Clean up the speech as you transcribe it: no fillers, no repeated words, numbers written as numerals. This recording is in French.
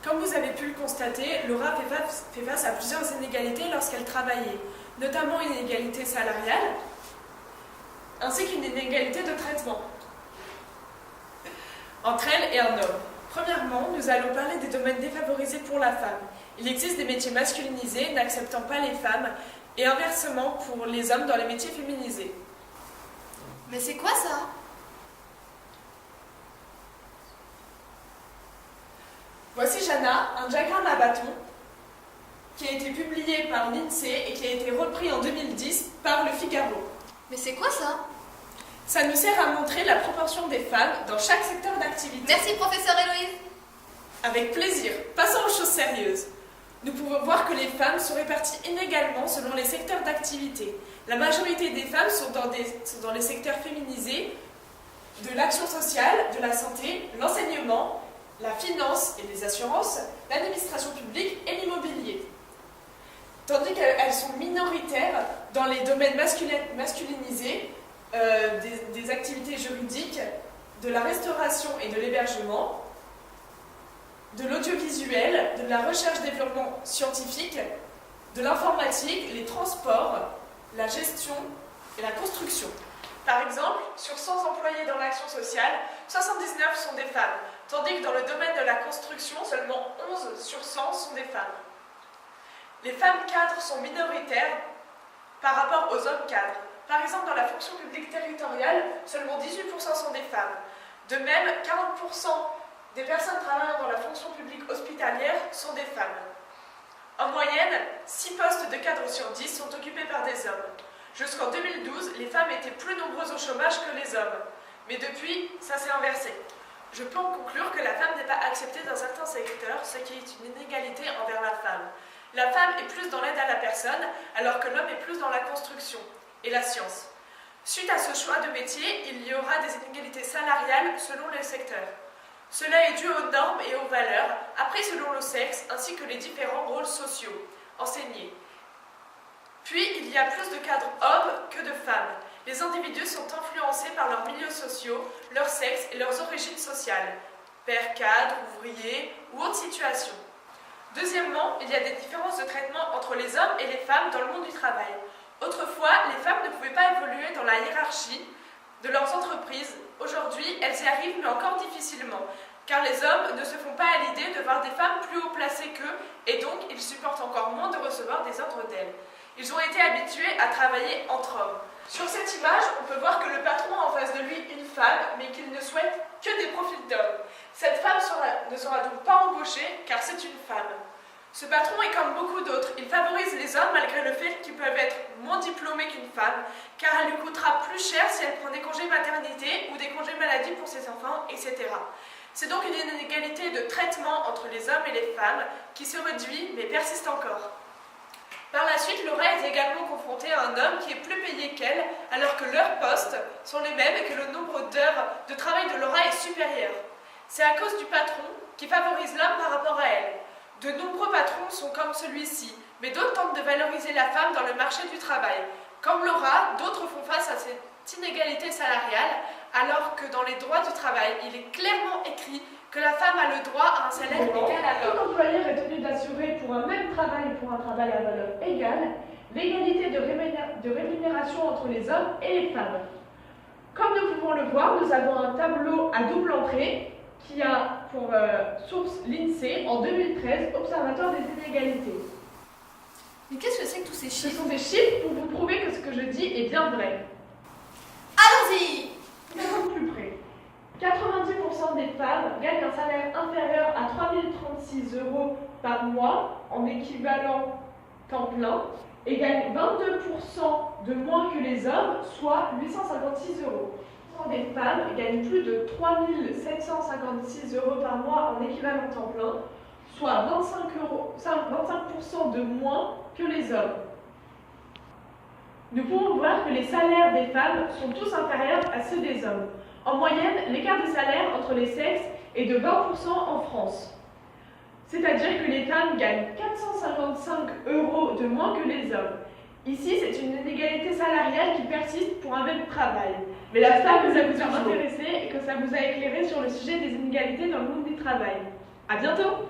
Comme vous avez pu le constater, Laura fait face à plusieurs inégalités lorsqu'elle travaillait, notamment une inégalité salariale, ainsi qu'une inégalité de traitement entre elle et un homme. Premièrement, nous allons parler des domaines défavorisés pour la femme. Il existe des métiers masculinisés n'acceptant pas les femmes, et inversement pour les hommes dans les métiers féminisés. Mais c'est quoi ça? Voici Jana, un diagramme à bâton qui a été publié par l'INSEE et qui a été repris en 2010 par Le Figaro. Mais c'est quoi ça? Ça nous sert à montrer la proportion des femmes dans chaque secteur d'activité. Merci professeur Héloïse. Avec plaisir. Passons aux choses sérieuses. Nous pouvons voir que les femmes sont réparties inégalement selon les secteurs d'activité. La majorité des femmes sont dans les secteurs féminisés de l'action sociale, de la santé, l'enseignement, la finance et les assurances, l'administration publique et l'immobilier. Tandis qu'elles sont minoritaires dans les domaines masculinisés, des activités juridiques, de la restauration et de l'hébergement, de l'audiovisuel, de la recherche-développement scientifique, de l'informatique, les transports, la gestion et la construction. Par exemple, sur 100 employés dans l'action sociale, 79 sont des femmes, tandis que dans le domaine de la construction, seulement 11 sur 100 sont des femmes. Les femmes cadres sont minoritaires par rapport aux hommes cadres. Par exemple, dans la fonction publique territoriale, seulement 18% sont des femmes. De même, 40% des personnes travaillant dans la fonction publique hospitalière sont des femmes. En moyenne, 6 postes de cadres sur 10 sont occupés par des hommes. Jusqu'en 2012, les femmes étaient plus nombreuses au chômage que les hommes. Mais depuis, ça s'est inversé. Je peux en conclure que la femme n'est pas acceptée dans certains secteurs, ce qui est une inégalité envers la femme. La femme est plus dans l'aide à la personne, alors que l'homme est plus dans la construction et la science. Suite à ce choix de métier, il y aura des inégalités salariales selon les secteurs. Cela est dû aux normes et aux valeurs, apprises selon le sexe, ainsi que les différents rôles sociaux, enseignés. Puis, il y a plus de cadres hommes que de femmes. Les individus sont influencés par leurs milieux sociaux, leur sexe et leurs origines sociales, pères cadres, ouvriers ou autres situations. Deuxièmement, il y a des différences de traitement entre les hommes et les femmes dans le monde du travail. Autrefois, les femmes ne pouvaient pas évoluer dans la hiérarchie de leurs entreprises. Aujourd'hui, elles y arrivent, mais encore difficilement, car les hommes ne se font pas à l'idée de voir des femmes plus haut placées qu'eux, et donc ils supportent encore moins de recevoir des ordres d'elles. Ils ont été habitués à travailler entre hommes. Sur cette image, on peut voir que le patron a en face de lui une femme, mais qu'il ne souhaite que des profils d'hommes. Cette femme ne sera donc pas embauchée, car c'est une femme. Ce patron est comme beaucoup d'autres. Il favorise les hommes malgré le fait qu'ils peuvent être moins diplômés qu'une femme, car elle lui coûtera plus cher si elle prend des congés maternité ou des congés maladie pour ses enfants, etc. C'est donc une inégalité de traitement entre les hommes et les femmes qui se réduit mais persiste encore. Par la suite, Laura est également confrontée à un homme qui est plus payé qu'elle, alors que leurs postes sont les mêmes et que le nombre d'heures de travail de Laura est supérieur. C'est à cause du patron qui favorise l'homme par rapport à elle. De nombreux patrons sont comme celui-ci, mais d'autres tentent de valoriser la femme dans le marché du travail. Comme Laura, d'autres font face à cette inégalité salariale, alors que dans les droits du travail, il est clairement écrit que la femme a le droit à un salaire égal à l'homme. Tout employeur est tenu d'assurer pour un même travail et pour un travail à valeur égale l'égalité de rémunération entre les hommes et les femmes. Comme nous pouvons le voir, nous avons un tableau à double entrée qui a pour source l'INSEE en 2013, Observatoire des inégalités. Mais qu'est-ce que c'est que tous ces Ce chiffres? sont des chiffres pour vous prouver que ce que je dis est bien vrai. Allons-y! Regardons plus près. 90% des femmes gagnent un salaire inférieur à 3 036 € par mois en équivalent temps plein et gagnent 22% de moins que les hommes, soit 856 €. Des femmes gagnent plus de 3 756 € par mois en équivalent temps plein, soit 25% de moins que les hommes. Nous pouvons voir que les salaires des femmes sont tous inférieurs à ceux des hommes. En moyenne, l'écart des salaires entre les sexes est de 20% en France. C'est-à-dire que les femmes gagnent 455 € de moins que les hommes. Ici, c'est une inégalité salariale qui persiste pour un même travail. Mais j'espère que ça vous a intéressé et que ça vous a éclairé sur le sujet des inégalités dans le monde du travail. À bientôt!